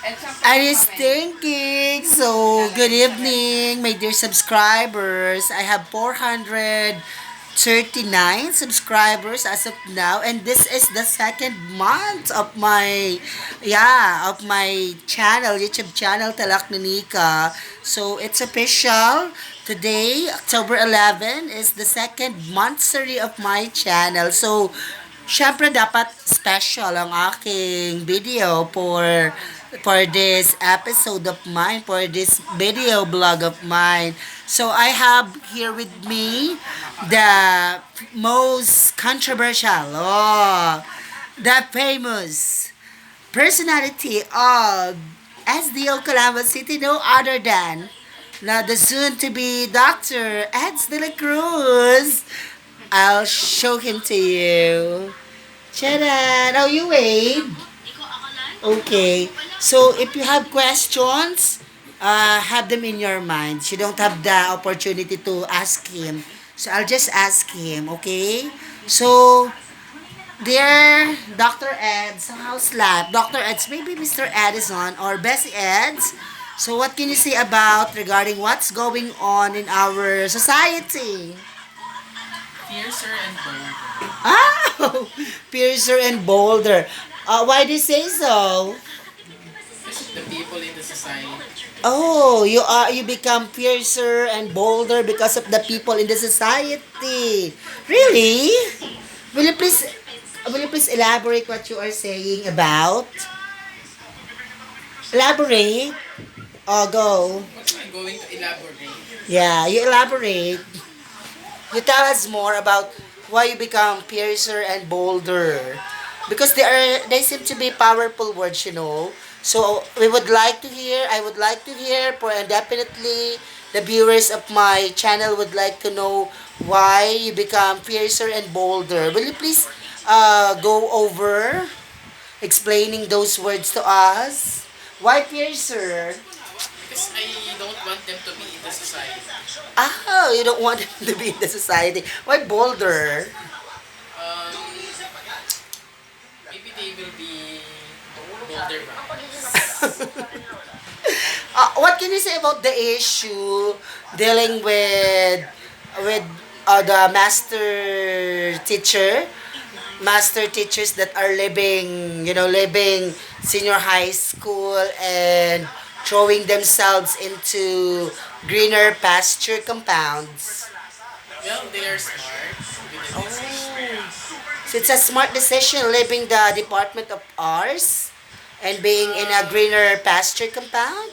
I was thinking, so good evening, my dear subscribers. I have 439 subscribers as of now, and this is the second month of my channel, YouTube channel, Talak Nikka. So it's official. Today, October 11, is the second monthsary of my channel. So, syempre dapat special ang aking video for this episode of mine, for this video blog of mine. So I have here with me the most controversial, the famous personality of SDO Calamba City, no other than the soon-to-be Dr. Eds de la Cruz. I'll show him to you. Charan! Oh, you wait. Okay. So, if you have questions, have them in your mind. You don't have the opportunity to ask him. So, I'll just ask him, okay? So, dear Dr. Eds, how's life? Dr. Eds, maybe Mr. Edison or Bezzy Eds. So, what can you say about regarding what's going on in our society? Fiercer and bolder. Oh, Piercer and Boulder. Why do you say so? Because of the people in the society. Oh, you become fiercer and bolder because of the people in the society. Really? Will you please will you please elaborate what you are saying about? Elaborate. Oh, go. What am I going to elaborate? Yeah, you elaborate. You tell us more about why you become fiercer and bolder. Because they seem to be powerful words, you know. So we would like to hear, I would like to hear for and definitely the viewers of my channel would like to know why you become fiercer and bolder. Will you please go over explaining those words to us? Why fiercer? Because I don't want them to be in the society. Oh, you don't want them to be in the society. Why bolder? Um, Maybe they will be bolder back. What can you say about the issue dealing with the master teachers that are living senior high school and throwing themselves into greener pasture compounds? Well, they are smart with the decision. Oh, so it's a smart decision leaving the Department of Arts and being in a Uh, greener pasture compound.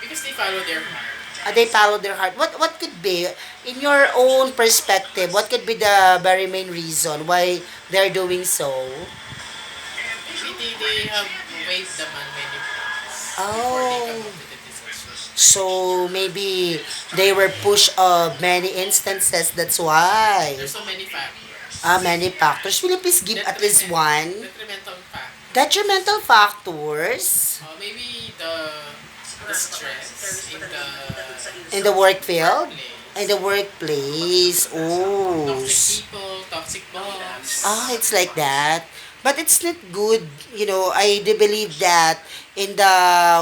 because they follow their heart. They follow their heart. What could be, in your own perspective, what could be the very main reason why they're doing so? Maybe they have weighed the man many times before they come Oh, up with the decision. so maybe they were pushed of many instances. That's why. There's so many factors. Many factors. Will you please give at least one? Detrimental factors. Detrimental factors Maybe the stress in the work in the field, in workplace. the workplace. Oh, Toxic people, toxic boss. It's like that. But it's not good. I do believe that in the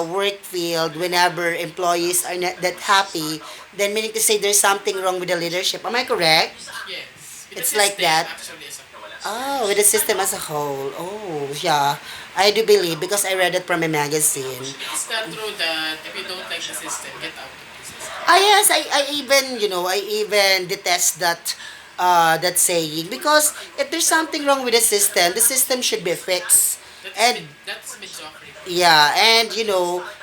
work field, whenever employees are not that happy, then meaning to say there's something wrong with the leadership. Am I correct? Yes, with the It's like system that. actually as a whole. Oh, with the system as a whole. Oh, yeah. I do believe because I read it from a magazine. It is not true that if you don't like the system, get out of the system. Yes, I even detest that saying because if there's something wrong with the system should be fixed. And That's mediocrity. yeah, and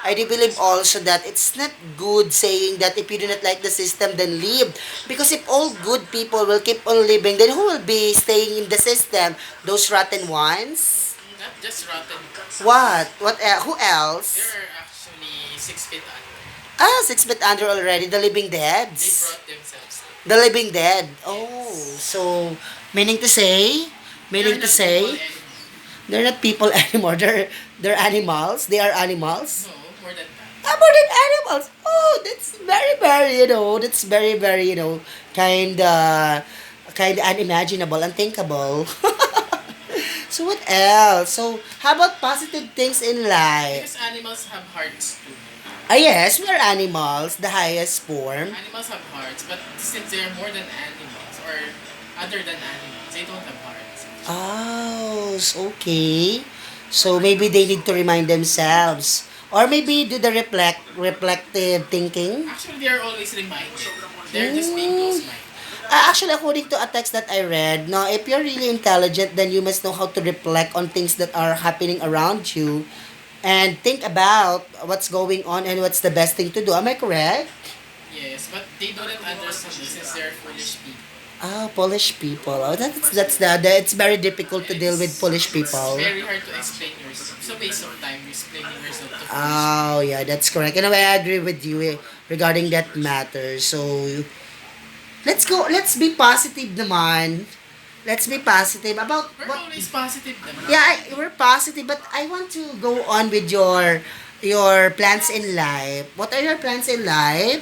I do believe also that it's not good saying that if you do not like the system, then leave. Because if all good people will keep on living, then who will be staying in the system? Those rotten ones? Not just rotten. What? Who There else? are actually 6 feet under. 6 feet under already, the living They deads. brought themselves there. The living dead. Oh, Yes. so meaning to say, They are meaning to not people say, anymore. they're not people anymore. They're animals. They are animals. No, more than that. More than animals. Oh, that's very, very, that's very, very, kind of unimaginable, unthinkable. So what else? So how about positive things in life? Because animals have hearts too. Ah yes, we are animals, the highest form. Animals have hearts, but since they're more than animals or other than animals, they don't have hearts. Oh, okay. So maybe they need to remind themselves. Or maybe do the reflective thinking. Actually, they're always reminded. They're just being Mm. close-minded. Actually, according to a text that I read, no, if you're really intelligent, then you must know how to reflect on things that are happening around you and think about what's going on and what's the best thing to do. Am I correct? Yes, but they don't understand this since they're foolish people. Ah, Polish people. Oh, that's it's very difficult to And deal with Polish it's people. very hard to explain yourself. It's a waste of time explaining yourself to foolish Oh, people. yeah, that's correct. And I agree with you regarding that matter. So, let's go. Let's be positive naman. Let's be positive about We're what. always positive naman. Yeah, we're positive, but I want to go on with your plans in life. What are your plans in life?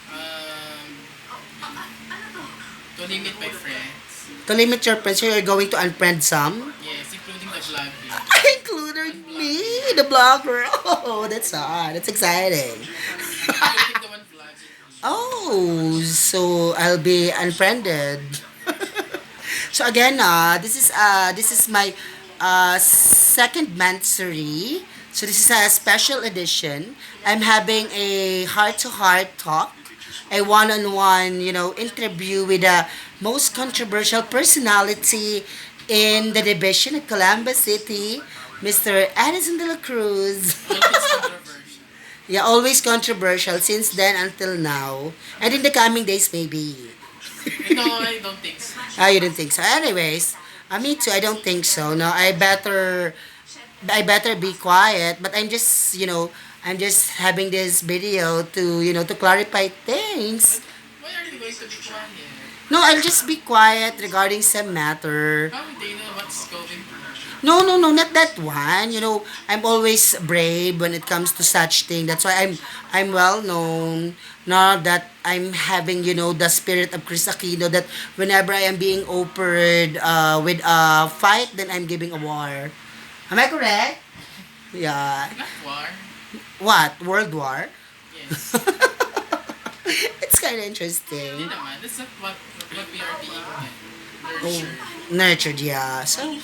Um, to limit my friends. To limit your friends, so you're going to unfriend some? Yes, including the vlogging. Including me, Unvlogging. the blogger. Oh, that's hot. That's exciting. Including the one vlogging me. Oh, so I'll be unfriended. So again, this is my second Monthsary. So this is a special edition. I'm having a heart-to-heart talk, a one-on-one, interview with the most controversial personality in the division of Columbus City, Mr. Addison de la Cruz. Always controversial. Yeah, always controversial since then until now, and in the coming days maybe. No, I don't think so. Ah, you didn't think so. Anyways, me too. I don't think so. No, I better be quiet. But I'm just having this video to to clarify things. But why are you going to be quiet? No, I'll just be quiet regarding some matter. How would they know what's going on? No, no, no, not that one. I'm always brave when it comes to such thing. That's why I'm well known. Now that I'm having, the spirit of Chris Aquino, that whenever I am being offered with a fight, then I'm giving a war. Am I correct? Yeah. Not war. What? World War? Yes. It's kind of Hindi interesting. naman. That's not what we are being Oh, nurtured. nurtured, yeah. So,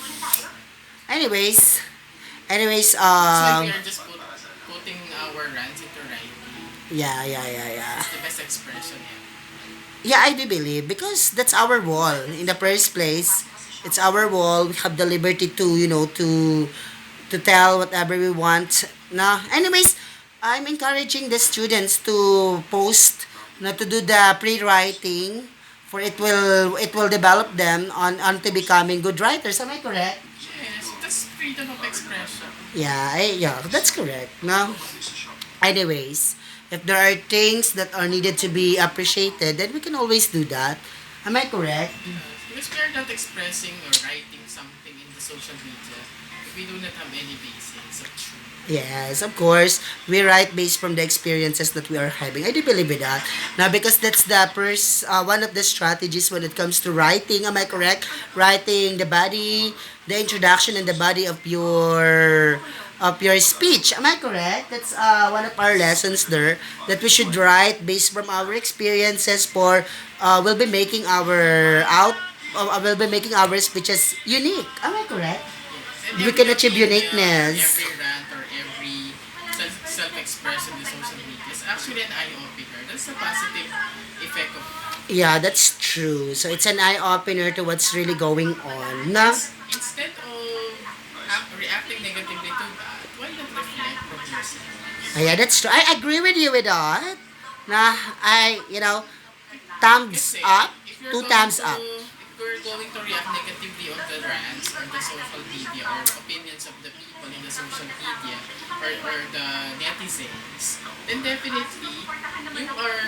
anyways, anyways, It's like we are just putting our rants into writing. yeah, yeah, yeah, yeah. It's the best expression ever. Yeah, I do believe because that's our wall. In the first place, it's our wall. We have the liberty to, to tell whatever we want. No, anyways, I'm encouraging the students to post, to do the pre-writing, for it will develop them on to becoming good writers. Am I correct? Yes, that's freedom of expression. Yeah, that's correct. No. Anyways, if there are things that are needed to be appreciated, then we can always do that. Am I correct? Yes, because we are not expressing or writing something in the social media if we do not have any basis of truth. Yes, of course. We write based from the experiences that we are having. I do believe in that. Now, because that's the first, one of the strategies when it comes to writing. Am I correct? Writing the body, the introduction and the body of your speech. Am I correct? That's one of our lessons there, that we should write based from our experiences for we'll be making we'll be making our speeches unique. Am I correct? Yes, and We can every achieve opinion, uniqueness. every rant, or every self-expression in the social media is actually an eye-opener. That's the positive effect of that. Yeah, that's true. So it's an eye opener to what's really going on. Na? Because instead of reacting negatively to that, why not reflect from yourself? Yeah, that's true. I agree with you with that. Na, thumbs Kasi up, if you're two going thumbs to up. if you're going to react negatively on the rants or the social media or opinions of the people in the social media or the netizens, then definitely you are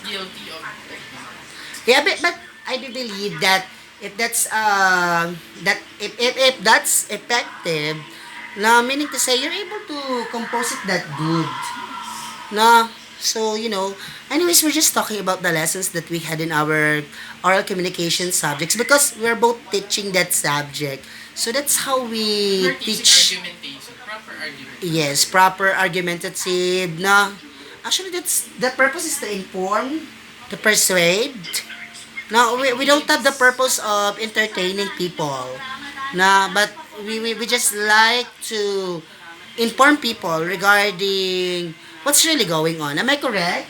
guilty of that. Yeah, but I do believe that if that's effective, na meaning to say you're able to compose it that good. No. So, anyways, we're just talking about the lessons that we had in our oral communication subjects because we're both teaching that subject. So that's how we We're teaching teach. argumentation, proper argumentation. Yes, proper argumentative. No, actually, that's the purpose is to inform, to persuade. No, we don't have the Yes. purpose of entertaining people. Na, but we just like to inform people regarding what's really going on. Am I correct?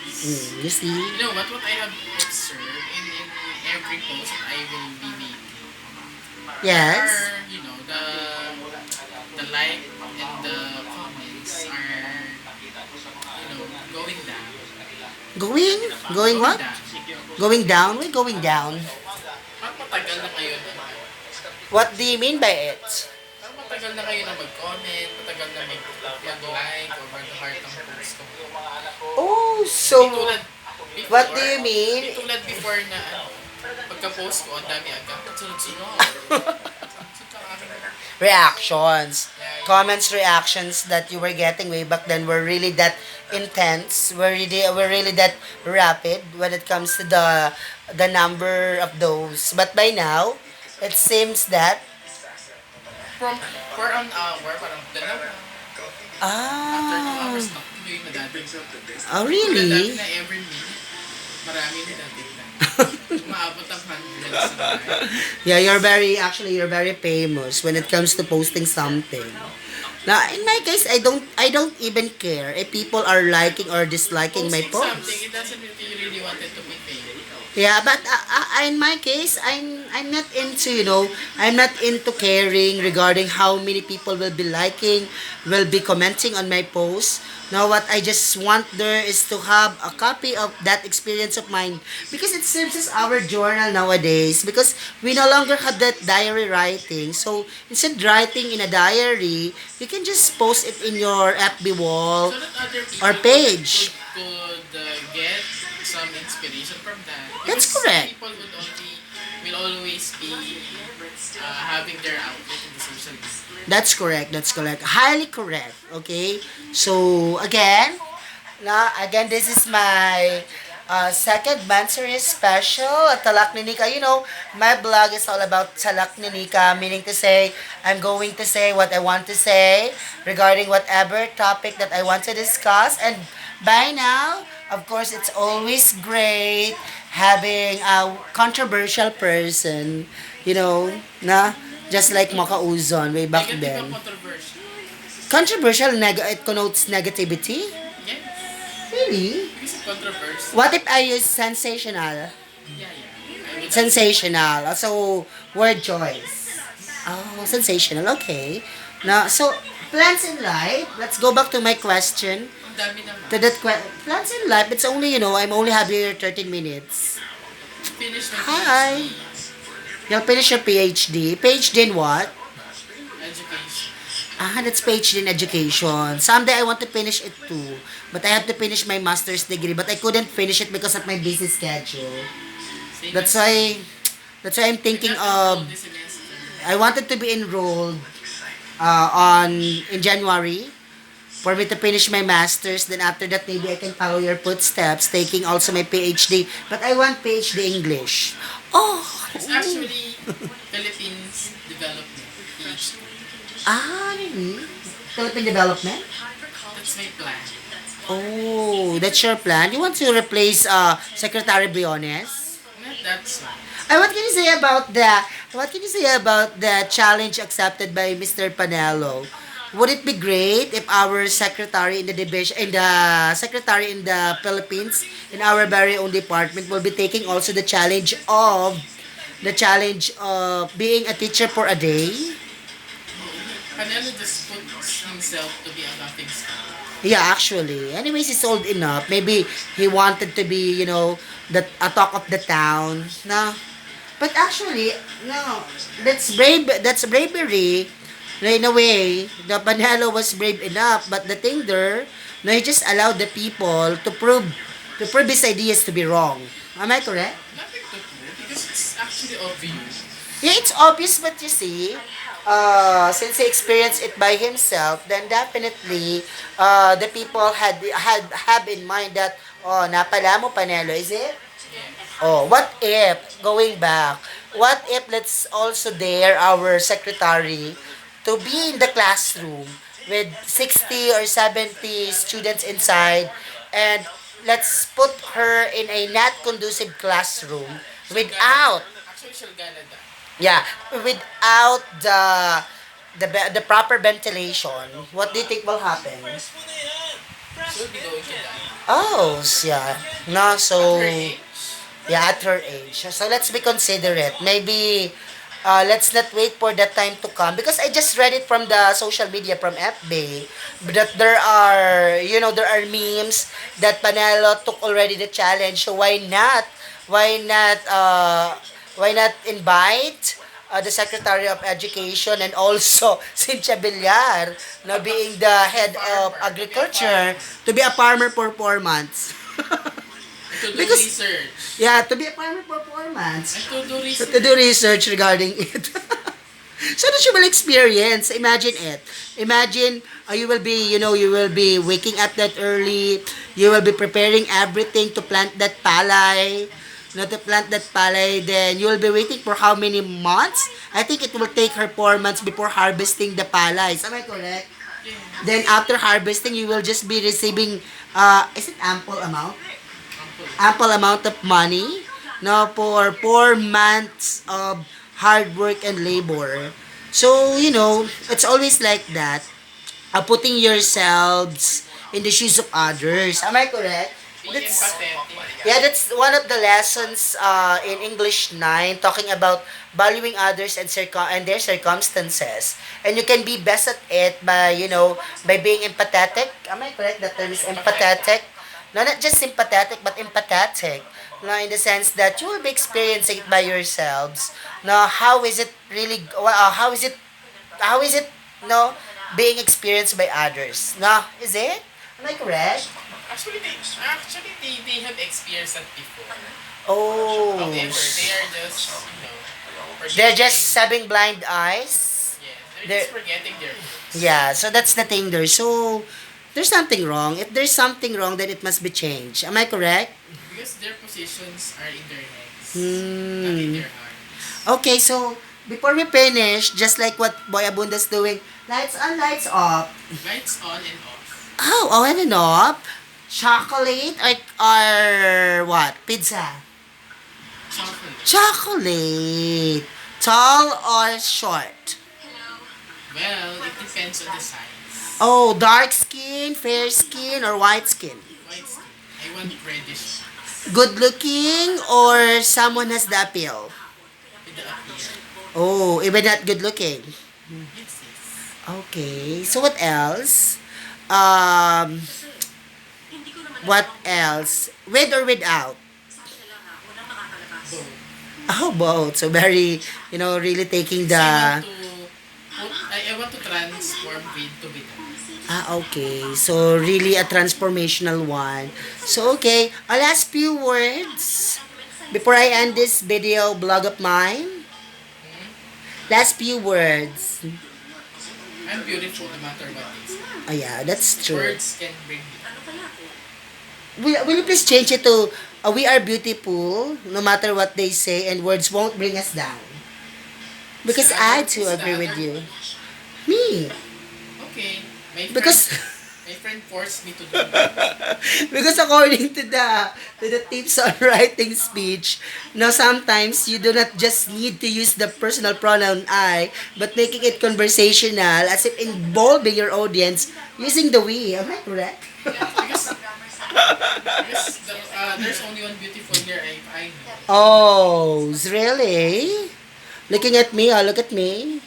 Yes. You see? You know what I have observed in every post that I will be making, there Yes. are, the like and the comments are, going down. Going? Going Going what? down. Going down? We're going down. Parang matagal na kayo na, What do you mean by it? parang matagal na kayo na mag-comment, matagal na mag-like or mag-heart ang post ko. Oh, Di so tulad what before, do you mean? di tulad before na pagka-post ko, ang dami agad. Sunod-sunod. Sunod ka aking Reactions, yeah, comments, reactions that you were getting way back then were really that intense. Were really that rapid when it comes to the number of those. But by now, it seems that from for an hour, parang dalawa. After 2 hours, ah, tuloy na dati. oh Tulad dati really? na every minute, marami na dati na. Umaabot ang hundreds na tayo. Yeah, you're very famous when it comes to posting something. Now, in my case, I don't even care if people are liking or disliking my Posting something, post. it doesn't mean you really wanted to be famous. Yeah, but in my case, I'm not into, I'm not into caring regarding how many people will be liking, will be commenting on my post. Now, what I just want there is to have a copy of that experience of mine because it serves as our journal nowadays because we no longer have that diary writing. So, instead writing in a diary, you can just post it in your FB wall So that other or people page. could get some inspiration from that. That's Because correct. people will always be having their outlet in the social media. That's correct. That's correct. Highly correct. Okay. So again, this is my second Monthsary special at Talak ni Nikka. My blog is all about Talak ni Nikka, meaning to say, I'm going to say what I want to say regarding whatever topic that I want to discuss. And by now, of course, it's always great having a controversial person, na just like Maka Uzon way back Negative ang then. controversial. Controversial, it connotes negativity? Yes. Really? Because of controversy. What if I use sensational? Yeah, yeah. I would Sensational. So, word choice. Oh, sensational. Okay. Now, so, plants in life. Let's go back to my question. Ang dami naman. To that plants in life, it's only, I'm only having here 13 minutes. Finish my Hi. PhD. You'll finish your PhD. PhD in what? Education. That's PhD in education. Someday I want to finish it too. But I have to finish my master's degree. But I couldn't finish it because of my busy schedule. Same That's as why, that's why I'm I'm thinking not of, enrolled this semester. I wanted to be enrolled in January for me to finish my master's. Then after that, maybe I can follow your footsteps, taking also my PhD. But I want PhD English. Oh, It's actually Philippines Development PhD. really? Philippine development? That's my plan. Oh, that's your plan. You want to replace Secretary Briones? Not that soon. What can you say about the challenge accepted by Mr. Panelo? Would it be great if our secretary in the division in the secretary in the Philippines in our very own department will be taking also the challenge of being a teacher for a day? Canelo just puts himself to be a laughing stock. Yeah, actually. Anyways, he's old enough. Maybe he wanted to be, the a talk of the town. No. But actually, no. That's brave. That's bravery. In a way, the Panelo was brave enough. But the thing there, no, he just allowed the people to prove his ideas to be wrong. Am I correct? Nothing to prove because it's actually obvious. Yeah, it's obvious, but you see, since he experienced it by himself, then definitely the people had have in mind that, oh, napala mo, Panelo, is it? Yes. Oh, what if, going back, what if let's also dare our secretary to be in the classroom with 60 or 70 students inside, and let's put her in a not conducive classroom She'll gonna that. without, Actually, she'll gonna that. yeah, without the proper ventilation. What do you think will happen? She'll be going to that. Oh, yeah. No, At so her age, yeah, at her age. So let's be considerate. Maybe let's not wait for that time to come, because I just read it from the social media from FB that there are, there are memes that Panelo took already the challenge. So why not? Why not? Why not invite the Secretary of Education and also Cynthia Villar, now being the head of agriculture, to be a farmer for 4 months. and to do Because research. yeah, to be a farmer performance. And to do So to do research. research regarding it. So that you will experience. Imagine it. Imagine you will be, you will be waking up that early. You will be preparing everything to plant that palay. To plant that palay, then you will be waiting for how many months? I think it will take her 4 months before harvesting the palay. Am I correct? Then Yes. after harvesting, you will just be receiving, is it ample amount? Ample. Ample amount of money, no, for 4 months of hard work and labor. So, it's always like that, putting yourselves in the shoes of others. Am I correct? Be That's, empathetic. yeah, that's one of the lessons in English 9, talking about valuing others and their circumstances. And you can be best at it by, by being empathetic. Am I correct? That term is Empathetic. empathetic. No, not just sympathetic, but empathetic. No, in the sense that you will be experiencing it by yourselves. No, how is it really? How is it? How is it? No, being experienced by others. No, is it? Am I correct? Actually, they have experienced that before. Oh, However, they are just, they're just forgetting. having blind eyes. Yes, they're They're, just forgetting their roots. yeah, so that's the thing there. So, there's something wrong. If there's something wrong, then it must be changed. Am I correct? Because their positions are in their heads, not in Hmm. their hearts. Okay, so before we finish, just like what Boy Abunda's doing, lights on, lights off. Lights on and off. Oh, on and off. Chocolate or what? Pizza. Chocolate. Chocolate. Tall or short? Well, it depends on the size. Oh, dark skin, fair skin, or white skin? White skin. I want reddish Good looking or someone has the appeal? with the appeal. Oh, even not good looking. Yes, yes. Okay. So what else? Um, what else? With or without? Both. Oh, both. So very, really taking Because the. I want to transform with to without. Ah, okay. So really a transformational one. So okay, I'll ask few words before I end this video blog of mine. Last few words. I'm beautiful no matter what they say. Oh yeah, that's true. Words can bring me. Will you please change it to we are beautiful no matter what they say, and words won't bring us down. Because I too Who's the agree with other? you. Me. Okay. My friend Because my friend forced me to do that. because according to the tips on writing speech, sometimes you do not just need to use the personal pronoun I, but making it conversational as if involving your audience using the we. Am I correct? Yes, because there's only one beautiful here I know. Oh, really? Looking at me, look at me.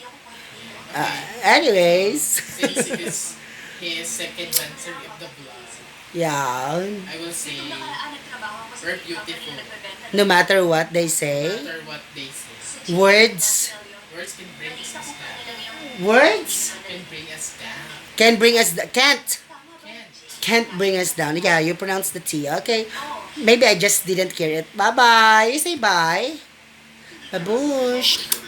Okay. Anyways, Since it is his second Monthsary of the blood, yeah. I will say we're beautiful No matter what they no say, matter what they say. words, Words can bring us down. words Can bring us down. can bring us, can't, Can't. can't bring us down. Yeah, you pronounce the T. Okay. Maybe I just didn't hear it. Bye bye. You say bye. Babush.